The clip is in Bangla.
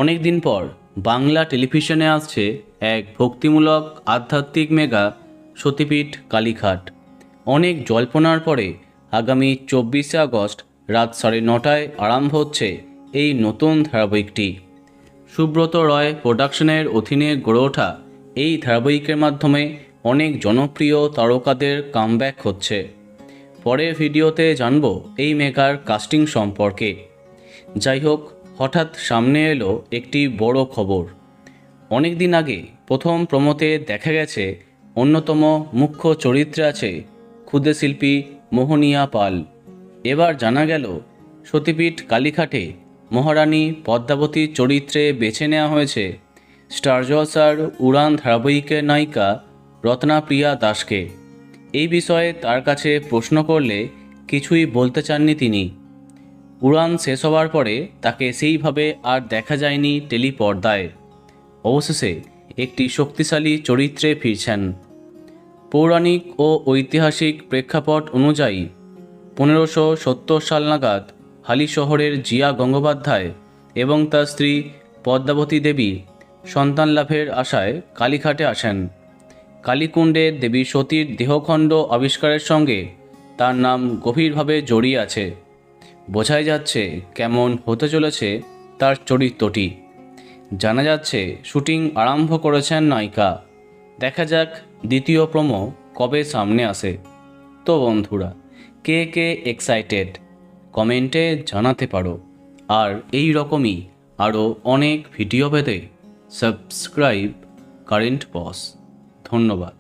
অনেক দিন পর বাংলা টেলিভিশনে আসছে এক ভক্তিমূলক আধ্যাত্মিক মেগা সতীপীঠ কালীঘাট। অনেক জল্পনার পরে আগামী 24শে আগস্ট রাত 9:30টায় আরম্ভ হচ্ছে এই নতুন ধারাবাহিকটি। সুব্রত রয় প্রোডাকশনের অধীনে গড়ে ওঠা এই ধারাবাহিকের মাধ্যমে অনেক জনপ্রিয় তারকাদের কামব্যাক হচ্ছে। পরের ভিডিওতে জানব এই মেগার কাস্টিং সম্পর্কে। যাই হোক, হঠাৎ সামনে এলো একটি বড় খবর। অনেক দিন আগে প্রথম প্রমোতে দেখা গেছে অন্যতম মুখ্য চরিত্রে আছে ক্ষুদে শিল্পী মোহনিয়া পাল। এবার জানা গেল সতীপীঠ কালীঘাটে মহারানী পদ্মাবতীর চরিত্রে বেছে নেওয়া হয়েছে স্টার জলসার উড়ান ধারাবাহিকের নায়িকা রত্নাপ্রিয়া দাসকে। এই বিষয়ে তার কাছে প্রশ্ন করলে কিছুই বলতে চাননি তিনি। উড়ান শেষ হওয়ার পরে তাকে সেইভাবে আর দেখা যায়নি টেলিপর্দায়। অবশেষে একটি শক্তিশালী চরিত্রে ফিরছেন। পৌরাণিক ও ঐতিহাসিক প্রেক্ষাপট অনুযায়ী 1570 সাল নাগাদ হালি শহরের জিয়া গঙ্গোপাধ্যায় এবং তার স্ত্রী পদ্মাবতী দেবী সন্তান লাভের আশায় কালীঘাটে আসেন। কালীকুণ্ডে দেবী সতীর দেহখণ্ড আবিষ্কারের সঙ্গে তার নাম গভীরভাবে জড়িয়ে আছে। বোঝাই যাচ্ছে কেমন হতে চলেছে তার চরিত্রটি। জানা যাচ্ছে শুটিং আরম্ভ করেছেন নায়িকা। দেখা যাক দ্বিতীয় প্রোমো কবে সামনে আসে। তো বন্ধুরা, কে কে এক্সাইটেড কমেন্টে জানাতে পারো। আর এই রকমই আরও অনেক ভিডিও পেতে সাবস্ক্রাইব কারেন্ট বস। ধন্যবাদ।